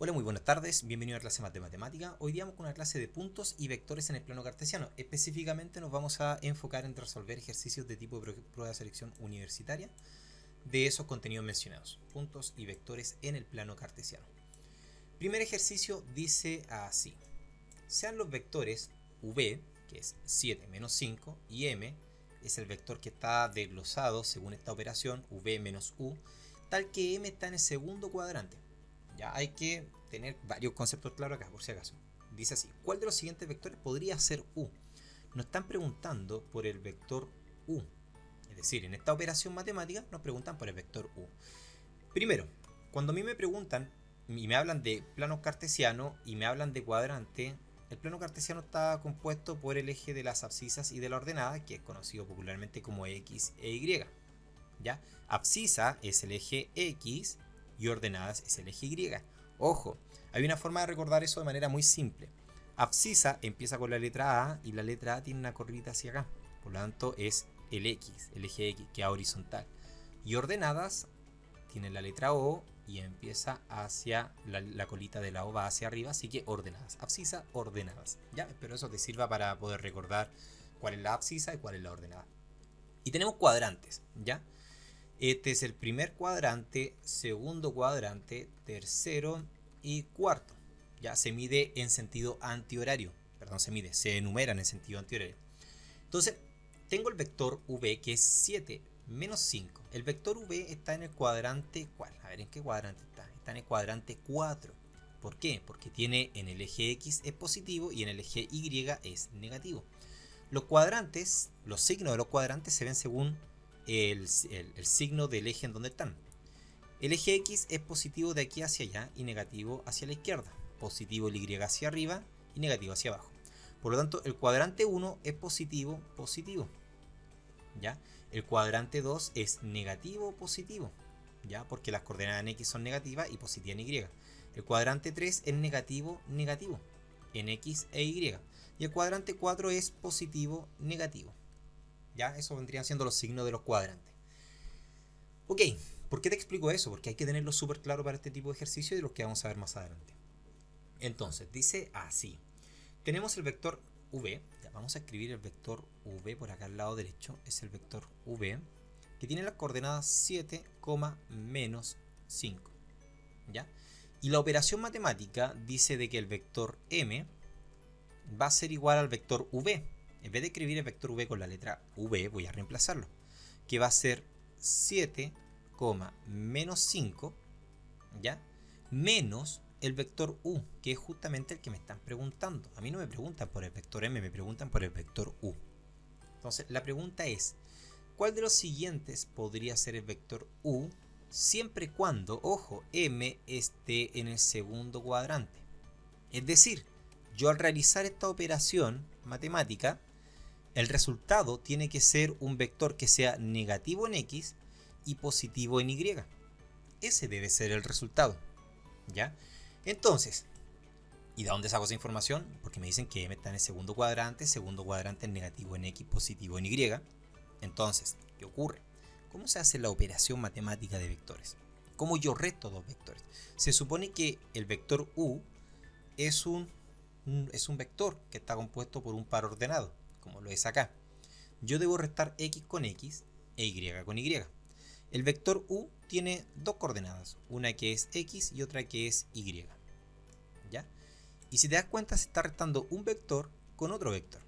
Hola, muy buenas tardes, bienvenido a la clase de matemática. Hoy día vamos con una clase de puntos y vectores en el plano cartesiano. Específicamente nos vamos a enfocar en resolver ejercicios de tipo prueba de selección universitaria de esos contenidos mencionados, puntos y vectores en el plano cartesiano. Primer ejercicio dice así: sean los vectores v, que es 7 menos 5, y m es el vector que está desglosado según esta operación, v menos u, tal que m está en el segundo cuadrante. Ya hay que tener varios conceptos claros acá, por si acaso. Dice así: ¿cuál de los siguientes vectores podría ser u? Nos están preguntando por el vector u. Es decir, en esta operación matemática nos preguntan por el vector u. Primero, cuando a mí me preguntan y me hablan de plano cartesiano y me hablan de cuadrante, el plano cartesiano está compuesto por el eje de las abscisas y de la ordenada, que es conocido popularmente como x e y. ¿Ya? Abscisa es el eje x y ordenadas es el eje y. Ojo, hay una forma de recordar eso de manera muy simple. Abscisa empieza con la letra A y la letra A tiene una curvita hacia acá. Por lo tanto es el x, el eje x, que es horizontal. Y ordenadas tiene la letra O y empieza hacia la colita de la O, va hacia arriba, así que ordenadas. Abscisa, ordenadas. ¿Ya? Espero eso te sirva para poder recordar cuál es la abscisa y cuál es la ordenada. Y tenemos cuadrantes, ¿ya? Este es el primer cuadrante, segundo cuadrante, tercero y cuarto. Ya se mide en sentido antihorario. Perdón, se enumeran en sentido antihorario. Entonces, tengo el vector v, que es 7 menos 5. El vector v está en el cuadrante, ¿cuál? A ver, ¿en qué cuadrante está? Está en el cuadrante 4. ¿Por qué? Porque tiene en el eje x es positivo y en el eje y es negativo. Los cuadrantes, los signos de los cuadrantes se ven según el signo del eje en donde están. El eje x es positivo de aquí hacia allá y negativo hacia la izquierda. Positivo el y hacia arriba y negativo hacia abajo. Por lo tanto, el cuadrante 1 es positivo, positivo. ¿Ya? El cuadrante 2 es negativo, positivo. ¿Ya? Porque las coordenadas en x son negativas y positivas en y. El cuadrante 3 es negativo, negativo en x e y. Y el cuadrante 4 es positivo, negativo. ¿Ya? Eso vendrían siendo los signos de los cuadrantes. Ok, ¿por qué te explico eso? Porque hay que tenerlo súper claro para este tipo de ejercicio y de los que vamos a ver más adelante. Entonces, dice así: tenemos el vector v. Ya, vamos a escribir el vector v por acá al lado derecho. Es el vector v que tiene las coordenadas 7, menos 5. ¿Ya? Y la operación matemática dice de que el vector m va a ser igual al vector v. En vez de escribir el vector v con la letra v, voy a reemplazarlo, que va a ser 7, menos 5, ¿ya? Menos el vector u, que es justamente el que me están preguntando. A mí no me preguntan por el vector m, me preguntan por el vector u. Entonces, la pregunta es: ¿cuál de los siguientes podría ser el vector u siempre y cuando, ojo, m esté en el segundo cuadrante? Es decir, yo al realizar esta operación matemática, el resultado tiene que ser un vector que sea negativo en x y positivo en y. Ese debe ser el resultado. ¿Ya? Entonces, ¿y de dónde saco esa información? Porque me dicen que m está en el segundo cuadrante es negativo en x, positivo en y. Entonces, ¿qué ocurre? ¿Cómo se hace la operación matemática de vectores? ¿Cómo yo resto dos vectores? Se supone que el vector u es un vector que está compuesto por un par ordenado, como lo es acá. Yo debo restar x con x e y con y. El vector u tiene dos coordenadas, una que es x y otra que es y. ¿Ya? Y si te das cuenta, se está restando un vector con otro vector.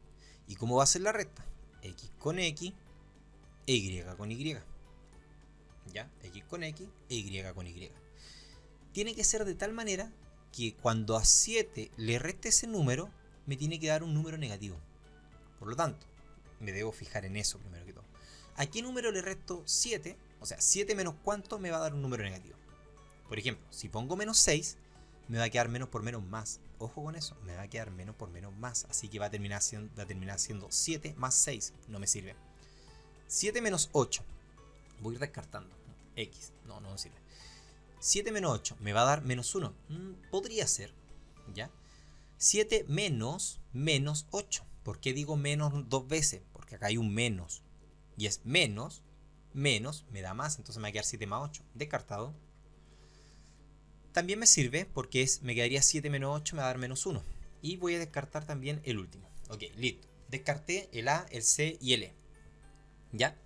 ¿Y cómo va a ser la resta? X con x e y con y. ¿Ya? X con x e y con y. Tiene que ser de tal manera que cuando a 7 le reste ese número, me tiene que dar un número negativo. Por lo tanto, me debo fijar en eso primero que todo. ¿A qué número le resto 7? O sea, 7 menos cuánto me va a dar un número negativo. Por ejemplo, si pongo menos 6, me va a quedar menos por menos más. Ojo con eso, me va a quedar menos por menos más. Así que va a terminar siendo 7 más 6. No me sirve. 7 menos 8. Voy descartando. X. No sirve. 7 menos 8 me va a dar menos 1. Podría ser. ¿Ya? 7 menos 8. ¿Por qué digo menos dos veces? Porque acá hay un menos. Y es menos me da más. Entonces me va a quedar 7 más 8. Descartado. También me sirve porque me quedaría 7 menos 8, me va a dar menos 1. Y voy a descartar también el último. Ok, listo. Descarté el A, el C y el E. ¿Ya?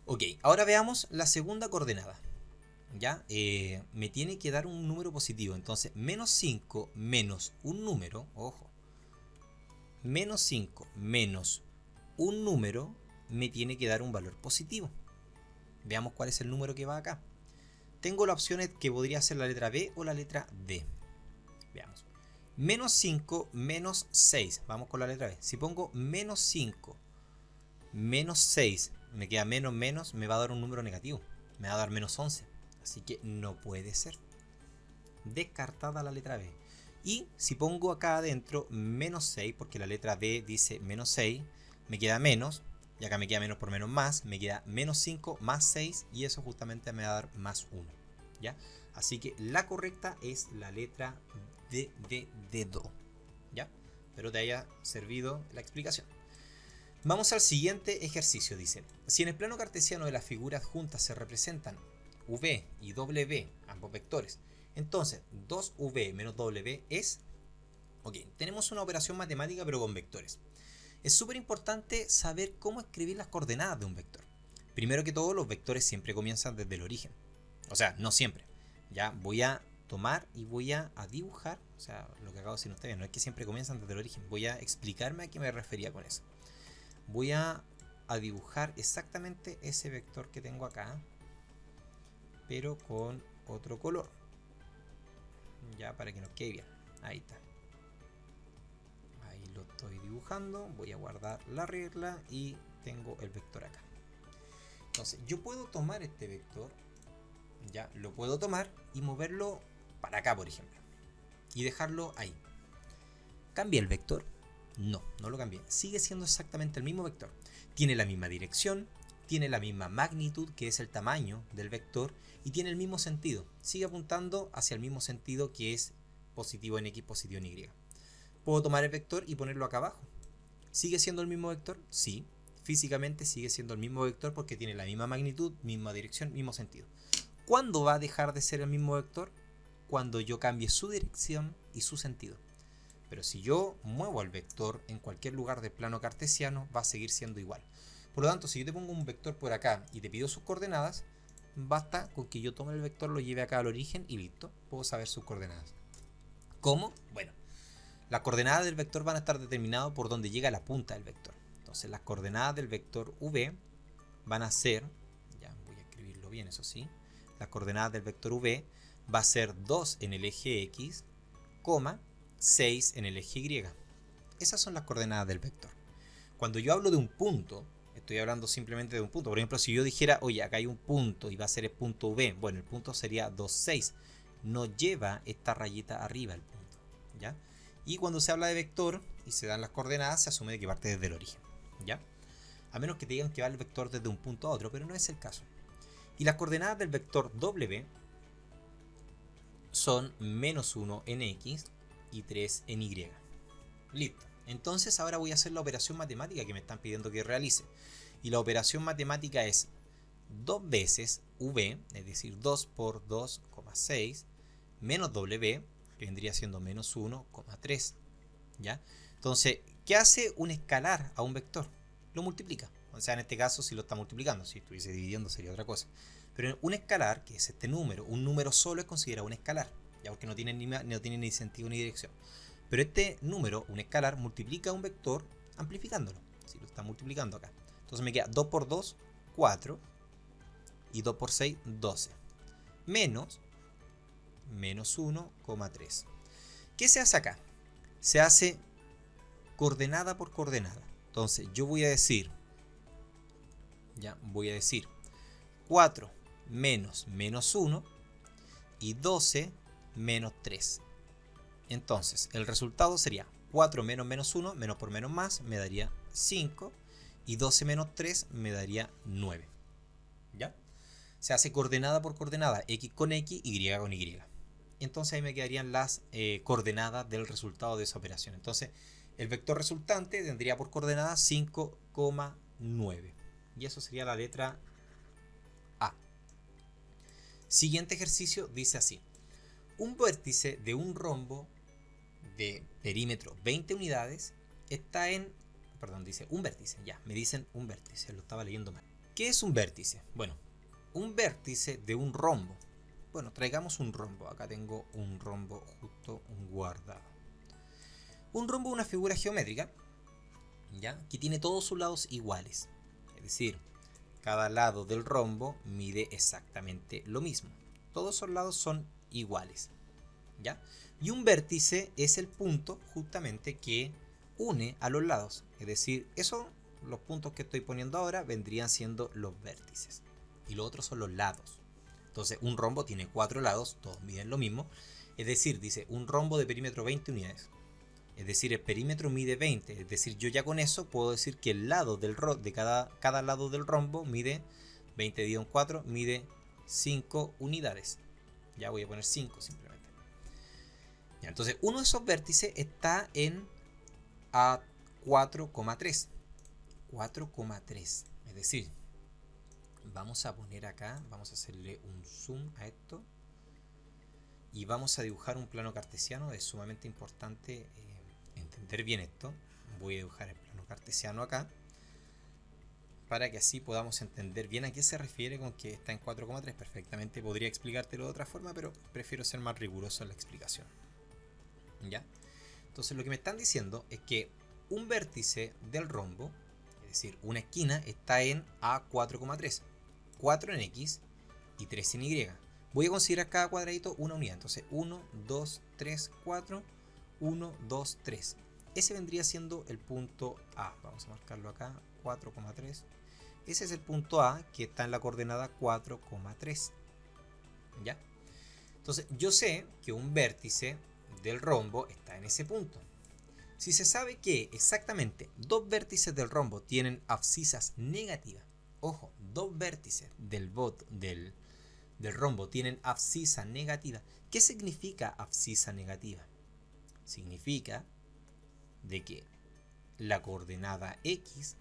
Ok, ahora veamos la segunda coordenada. ¿Ya? Me tiene que dar un número positivo. Entonces, menos 5 menos un número, ojo, menos 5 menos un número me tiene que dar un valor positivo. Veamos cuál es el número que va acá. Tengo la opción que podría ser la letra B o la letra D. Veamos. Menos 5 menos 6. Vamos con la letra B. Si pongo menos 5 menos 6, me queda menos menos, me va a dar un número negativo. Me va a dar menos 11. Así que no puede ser. Descartada la letra B. Y si pongo acá adentro menos 6, porque la letra B dice menos 6, me queda menos. Y acá me queda menos por menos más. Me queda menos 5 más 6. Y eso justamente me va a dar más 1. ¿Ya? Así que la correcta es la letra D de dedo. ¿Ya? Espero te haya servido la explicación. Vamos al siguiente ejercicio. Dice, si en el plano cartesiano de las figuras juntas se representan V y W, ambos vectores, entonces 2V menos W es... Ok, tenemos una operación matemática pero con vectores. Es súper importante saber cómo escribir las coordenadas de un vector. Primero que todo, los vectores siempre comienzan desde el origen. O sea, no siempre. Ya voy a tomar y voy a dibujar. O sea, lo que acabo de decir ustedes, no es que siempre comienzan desde el origen. Voy a explicarme a qué me refería con eso. Voy a dibujar exactamente ese vector que tengo acá, pero con otro color. Ya para que nos quede bien. Ahí está. Ahí lo estoy dibujando. Voy a guardar la regla y tengo el vector acá. Entonces yo puedo tomar este vector, ya lo puedo tomar y moverlo para acá, por ejemplo, y dejarlo ahí. ¿Cambié el vector? No, no lo cambié. Sigue siendo exactamente el mismo vector. Tiene la misma dirección, tiene la misma magnitud, que es el tamaño del vector, y tiene el mismo sentido. Sigue apuntando hacia el mismo sentido, que es positivo en X, positivo en Y. Puedo tomar el vector y ponerlo acá abajo. ¿Sigue siendo el mismo vector? Sí. Físicamente sigue siendo el mismo vector porque tiene la misma magnitud, misma dirección, mismo sentido. ¿Cuándo va a dejar de ser el mismo vector? Cuando yo cambie su dirección y su sentido. Pero si yo muevo el vector en cualquier lugar del plano cartesiano, va a seguir siendo igual. Por lo tanto, si yo te pongo un vector por acá y te pido sus coordenadas, basta con que yo tome el vector, lo lleve acá al origen y listo, puedo saber sus coordenadas. ¿Cómo? Bueno, las coordenadas del vector van a estar determinadas por donde llega la punta del vector. Entonces las coordenadas del vector V van a ser, ya voy a escribirlo bien, eso sí, las coordenadas del vector V va a ser 2 en el eje X, 6 en el eje Y. Esas son las coordenadas del vector. Cuando yo hablo de un punto, estoy hablando simplemente de un punto. Por ejemplo, si yo dijera, oye, acá hay un punto y va a ser el punto V, bueno, el punto sería 2, 6. No lleva esta rayita arriba el punto, ¿ya? Y cuando se habla de vector y se dan las coordenadas, se asume que parte desde el origen, ¿ya? A menos que te digan que va el vector desde un punto a otro, pero no es el caso. Y las coordenadas del vector W son menos 1 en X y 3 en Y. Listo. Entonces ahora voy a hacer la operación matemática que me están pidiendo que realice. Y la operación matemática es 2 veces V, es decir, 2 por 2,6, menos W, que vendría siendo menos 1,3. ¿Ya? Entonces, ¿qué hace un escalar a un vector? Lo multiplica. O sea, en este caso, si lo está multiplicando, si estuviese dividiendo sería otra cosa. Pero un escalar, que es este número, un número solo es considerado un escalar, ya porque no tiene ni sentido ni dirección. Pero este número, un escalar, multiplica un vector amplificándolo. Si lo está multiplicando acá. Entonces me queda 2 por 2, 4. Y 2 por 6, 12. Menos 1,3. ¿Qué se hace acá? Se hace coordenada por coordenada. Entonces yo voy a decir, 4 menos 1 y 12 menos 3. Entonces el resultado sería 4 menos 1, menos por menos más, me daría 5. Y 12 menos 3 me daría 9. ¿Ya? Se hace coordenada por coordenada, X con X, Y con Y. Entonces ahí me quedarían las coordenadas del resultado de esa operación. Entonces el vector resultante tendría por coordenada 5,9. Y eso sería la letra A. Siguiente ejercicio dice así. Un vértice de un rombo de perímetro 20 unidades está en... Perdón, dice un vértice, ya, me dicen un vértice, lo estaba leyendo mal. ¿Qué es un vértice? Bueno, un vértice de un rombo. Bueno, traigamos un rombo, acá tengo un rombo justo guardado. Un rombo es una figura geométrica, ¿ya? Que tiene todos sus lados iguales. Es decir, cada lado del rombo mide exactamente lo mismo. Todos esos lados son iguales, ¿ya? Y un vértice es el punto justamente que une a los lados. Es decir, los puntos que estoy poniendo ahora vendrían siendo los vértices. Y los otros son los lados. Entonces, un rombo tiene 4 lados, todos miden lo mismo. Es decir, dice un rombo de perímetro 20 unidades. Es decir, el perímetro mide 20. Es decir, yo ya con eso puedo decir que el lado de cada lado del rombo mide 20 dividido en 4, mide 5 unidades. Ya voy a poner 5 simplemente. Ya, entonces, uno de esos vértices está en A4,3. 4,3. Es decir, vamos a poner acá, vamos a hacerle un zoom a esto. Y vamos a dibujar un plano cartesiano. Es sumamente importante entender bien esto. Voy a dibujar el plano cartesiano acá, para que así podamos entender bien a qué se refiere con que está en 4,3. Perfectamente podría explicártelo de otra forma, pero prefiero ser más riguroso en la explicación. ¿Ya? Entonces lo que me están diciendo es que un vértice del rombo, es decir, una esquina, está en A4,3. 4 en X y 3 en Y. Voy a considerar cada cuadradito una unidad. Entonces 1, 2, 3, 4, 1, 2, 3. Ese vendría siendo el punto A. Vamos a marcarlo acá, 4,3. Ese es el punto A que está en la coordenada 4,3. ¿Ya? Entonces yo sé que un vértice del rombo está en ese punto. Si se sabe que exactamente dos vértices del rombo tienen abscisas negativas, ojo, dos vértices del rombo tienen abscisa negativa. ¿Qué significa abscisa negativa? Significa de que la coordenada X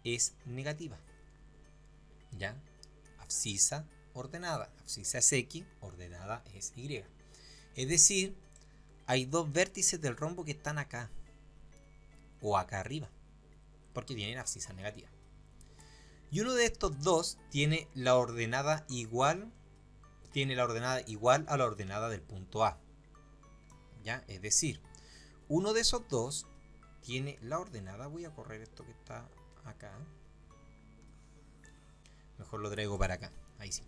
es negativa. ¿Ya? Abscisa ordenada. Abscisa es X, ordenada es Y. Es decir, hay dos vértices del rombo que están acá o acá arriba, porque tienen abscisa negativa. Y uno de estos dos tiene la ordenada igual a la ordenada del punto A. ¿Ya? Es decir, uno de esos dos tiene la ordenada. Voy a correr esto que está acá. Mejor lo traigo para acá. Ahí sí.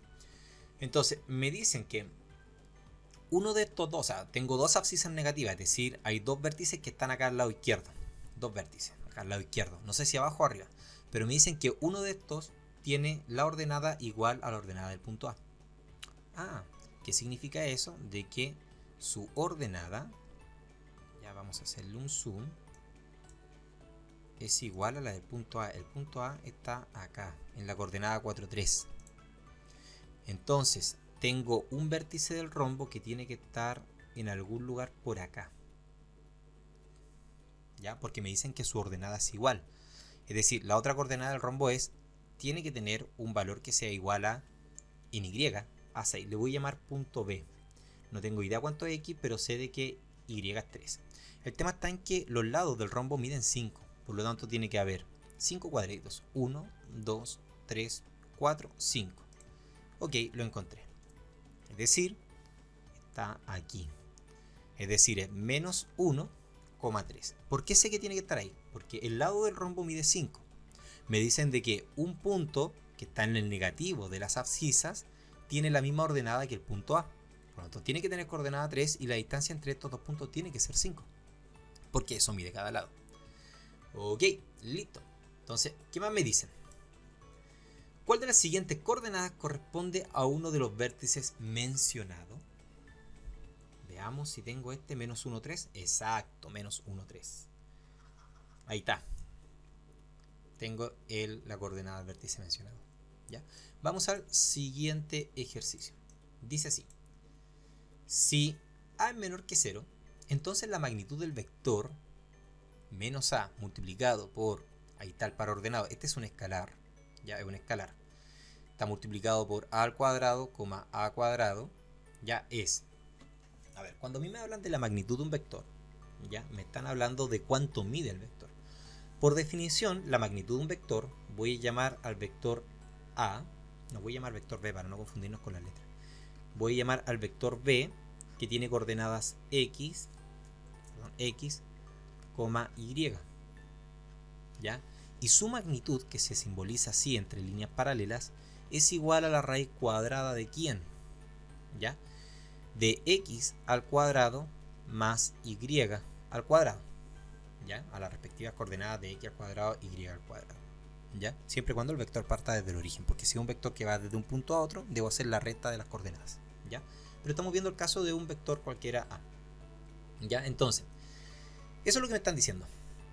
Entonces, me dicen que uno de estos dos, o sea, tengo dos abscisas negativas, es decir, hay dos vértices que están acá al lado izquierdo. Dos vértices, acá al lado izquierdo. No sé si abajo o arriba. Pero me dicen que uno de estos tiene la ordenada igual a la ordenada del punto A. Ah, ¿qué significa eso? De que su ordenada, ya vamos a hacerle un zoom, es igual a la del punto A. El punto A está acá, en la coordenada 4,3. Entonces, tengo un vértice del rombo que tiene que estar en algún lugar por acá. ¿Ya? Porque me dicen que su ordenada es igual. Es decir, la otra coordenada del rombo tiene que tener un valor que sea igual a en Y, a 6. Le voy a llamar punto B. No tengo idea cuánto es X, pero sé de que Y es 3. El tema está en que los lados del rombo miden 5. Por lo tanto, tiene que haber 5 cuadraditos. 1, 2, 3, 4, 5. Ok, lo encontré. Es decir, está aquí. Es decir, es menos 1,3. ¿Por qué sé que tiene que estar ahí? Porque el lado del rombo mide 5. Me dicen de que un punto que está en el negativo de las abscisas tiene la misma ordenada que el punto A. Por lo tanto, tiene que tener coordenada 3 y la distancia entre estos dos puntos tiene que ser 5. Porque eso mide cada lado. Ok, listo. Entonces, ¿qué más me dicen? ¿Cuál de las siguientes coordenadas corresponde a uno de los vértices mencionados? Veamos si tengo menos 1,3. Exacto, menos 1,3. Ahí está. Tengo la coordenada del vértice mencionado. ¿Ya? Vamos al siguiente ejercicio. Dice así. Si A es menor que 0, entonces la magnitud del vector menos A multiplicado por, ahí está el par ordenado, este es un escalar, ya es un escalar, está multiplicado por A al cuadrado, A cuadrado, ya es A ver, cuando a mí me hablan de la magnitud de un vector, ya me están hablando de cuánto mide el vector. Por definición, la magnitud de un vector, voy a llamar al vector A, no voy a llamar vector B para no confundirnos con las letras. Voy a llamar al vector B, que tiene coordenadas x, y, ¿ya? Y su magnitud, que se simboliza así entre líneas paralelas, es igual a la raíz cuadrada de ¿quién? ¿Ya? De x al cuadrado más y al cuadrado, ¿ya? A las respectivas coordenadas de x al cuadrado y al cuadrado, ¿ya? Siempre y cuando el vector parta desde el origen, porque si es un vector que va desde un punto a otro, debo hacer la recta de las coordenadas, ¿ya? Pero estamos viendo el caso de un vector cualquiera a, ¿ya? Entonces, eso es lo que me están diciendo,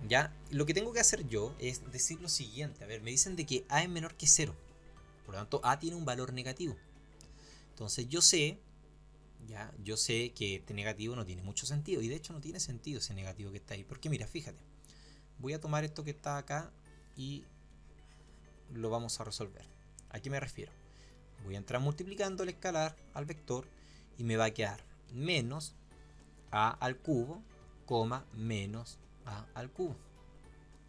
¿ya? Lo que tengo que hacer yo es decir lo siguiente. A ver, me dicen de que a es menor que 0, por lo tanto a tiene un valor negativo. Entonces yo sé que este negativo no tiene mucho sentido, y de hecho no tiene sentido ese negativo que está ahí, porque mira, fíjate, voy a tomar esto que está acá y lo vamos a resolver. ¿A qué me refiero? Voy a entrar multiplicando el escalar al vector y me va a quedar menos a al cubo, menos a al cubo,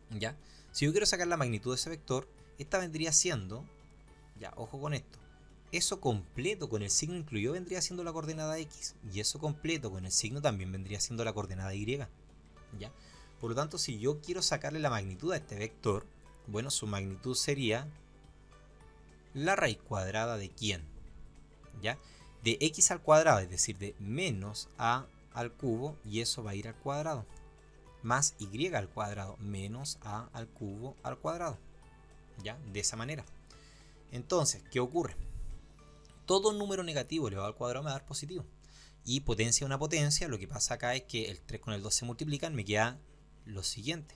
¿ya? Si yo quiero sacar la magnitud de ese vector, esta vendría siendo, ya, ojo con esto, eso completo con el signo incluido vendría siendo la coordenada x, y eso completo con el signo también vendría siendo la coordenada y, ¿ya? Por lo tanto, si yo quiero sacarle la magnitud a este vector, bueno, su magnitud sería la raíz cuadrada de ¿quién? ¿Ya? De x al cuadrado, es decir, de menos a al cubo, y eso va a ir al cuadrado, más y al cuadrado, menos a al cubo al cuadrado, ¿ya? De esa manera. Entonces, ¿qué ocurre? Todo número negativo elevado al cuadrado me va a dar positivo. Y potencia una potencia, lo que pasa acá es que el 3 con el 2 se multiplican, me queda lo siguiente.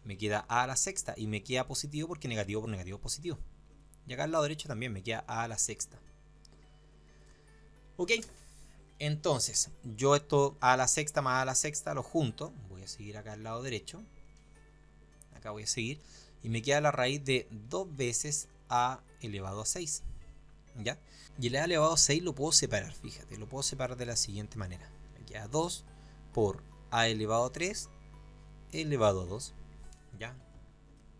Me queda a la sexta, y me queda positivo porque negativo por negativo es positivo. Y acá al lado derecho también me queda a la sexta. Ok, entonces yo esto a la sexta más a la sexta lo junto. Voy a seguir acá al lado derecho. Acá voy a seguir. Y me queda la raíz de 2 veces a elevado a 6. ¿Ya? Y el a elevado a 6 lo puedo separar, fíjate, lo puedo separar de la siguiente manera. Me queda 2 por a elevado a 3 elevado a 2, ¿ya?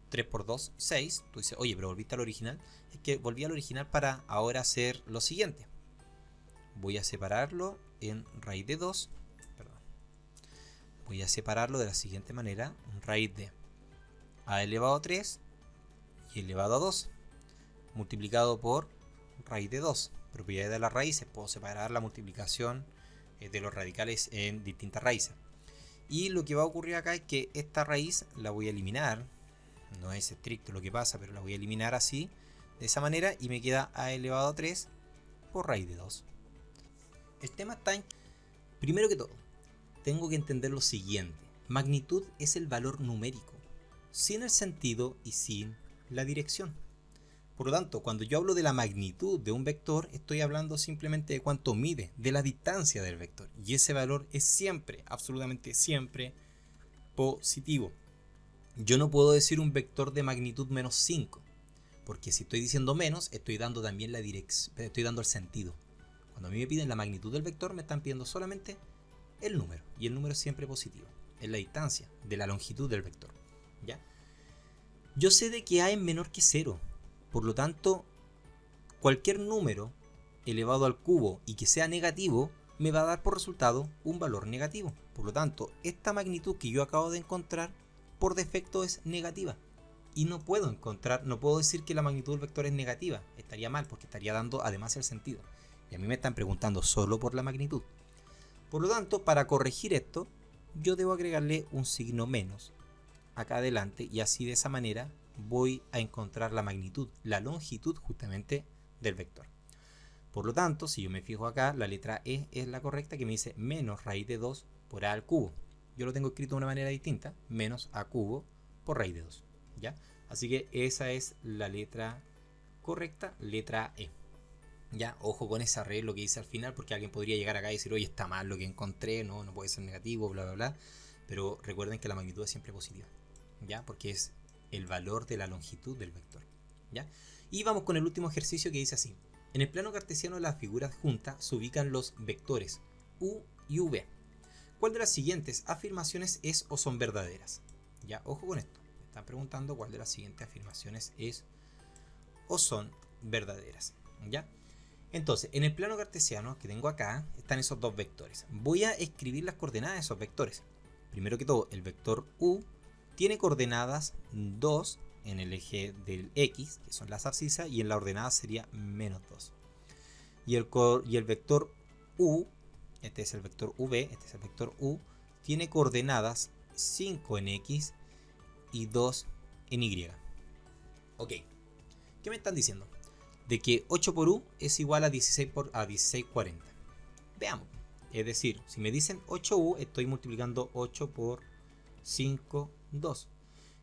3 por 2, 6. Tú dices, oye, pero volviste al original. Es que volví al original para ahora hacer lo siguiente. Voy a separarlo en raíz de 2. Perdón. Voy a separarlo de la siguiente manera. Raíz de a elevado a 3 y elevado a 2 multiplicado por raíz de 2. Propiedades de las raíces. Puedo separar la multiplicación de los radicales en distintas raíces. Y lo que va a ocurrir acá es que esta raíz la voy a eliminar. No es estricto lo que pasa, pero la voy a eliminar así, de esa manera, y me queda a elevado a 3 por raíz de 2. El tema está en, primero que todo, tengo que entender lo siguiente. Magnitud es el valor numérico, sin el sentido y sin la dirección. Por lo tanto, cuando yo hablo de la magnitud de un vector, estoy hablando simplemente de cuánto mide, de la distancia del vector. Y ese valor es siempre, absolutamente siempre, positivo. Yo no puedo decir un vector de magnitud menos 5, porque si estoy diciendo menos, estoy dando también la dirección, estoy dando el sentido. Cuando a mí me piden la magnitud del vector, me están pidiendo solamente el número, y el número es siempre positivo. Es la distancia de la longitud del vector, ¿ya? Yo sé de que a es menor que 0. Por lo tanto, cualquier número elevado al cubo y que sea negativo me va a dar por resultado un valor negativo. Por lo tanto, esta magnitud que yo acabo de encontrar por defecto es negativa. Y no puedo decir que la magnitud del vector es negativa. Estaría mal porque estaría dando además el sentido. Y a mí me están preguntando solo por la magnitud. Por lo tanto, para corregir esto, yo debo agregarle un signo menos acá adelante, y así de esa manera voy a encontrar la magnitud, la longitud justamente del vector. Por lo tanto, si yo me fijo acá, la letra E es la correcta, que me dice menos raíz de 2 por a al cubo. Yo lo tengo escrito de una manera distinta, menos a cubo por raíz de 2, ¿ya? Así que esa es la letra correcta, letra E. Ya, ojo con ese arreglo que dice al final, porque alguien podría llegar acá y decir, oye, está mal lo que encontré, no puede ser negativo, bla, bla, bla. Pero recuerden que la magnitud es siempre positiva, ¿ya? Porque es el valor de la longitud del vector, ¿ya? Y vamos con el último ejercicio, que dice así. En el plano cartesiano de la figura adjunta se ubican los vectores u y V. ¿Cuál de las siguientes afirmaciones es o son verdaderas? Ya, ojo con esto. Me están preguntando cuál de las siguientes afirmaciones es o son verdaderas. ¿Ya? Entonces, en el plano cartesiano que tengo acá, están esos dos vectores. Voy a escribir las coordenadas de esos vectores. Primero que todo, el vector U tiene coordenadas 2 en el eje del X, que son las abscisas, y en la ordenada sería menos 2. Y el vector U, este es el vector V, este es el vector U, tiene coordenadas 5 en X y 2 en Y. Ok, ¿qué me están diciendo? De que 8 por U es igual a 1640. Veamos. Es decir, si me dicen 8U, estoy multiplicando 8 por 5, 2.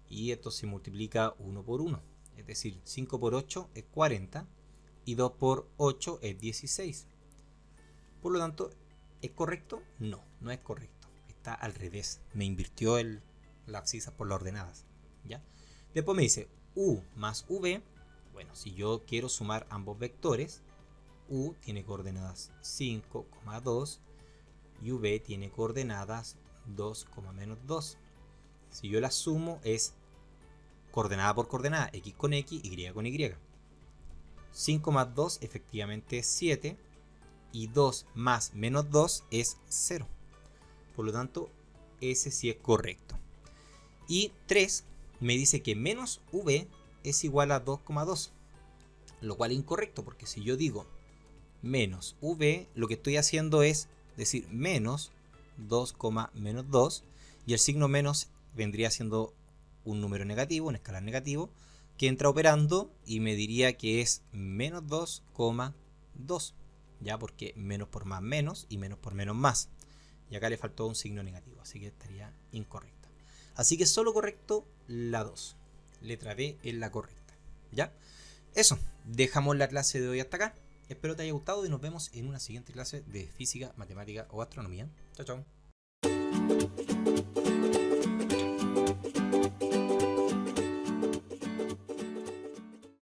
Y esto se multiplica 1 por 1. Es decir, 5 por 8 es 40 y 2 por 8 es 16. Por lo tanto, ¿es correcto? No, no es correcto. Está al revés. Me invirtió la abscisa por las ordenadas. ¿Ya? Después me dice U más V. Bueno, si yo quiero sumar ambos vectores, U tiene coordenadas 5,2 y V tiene coordenadas 2, menos 2. Si yo las sumo es coordenada por coordenada, X con X, Y con Y. 5 más 2 efectivamente es 7 y 2 más menos 2 es 0. Por lo tanto, ese sí es correcto. Y 3 me dice que menos V es igual a 2,2, lo cual es incorrecto, porque si yo digo menos V, lo que estoy haciendo es decir menos 2, menos 2, y el signo menos vendría siendo un número negativo, un escalar negativo, que entra operando y me diría que es menos 2,2, ya, porque menos por más menos y menos por menos más, y acá le faltó un signo negativo, así que estaría incorrecta. Así que solo correcto la 2, letra B es la correcta. ¿Ya? Eso, dejamos la clase de hoy hasta acá. Espero te haya gustado y nos vemos en una siguiente clase de física, matemática o astronomía. Chao, chao.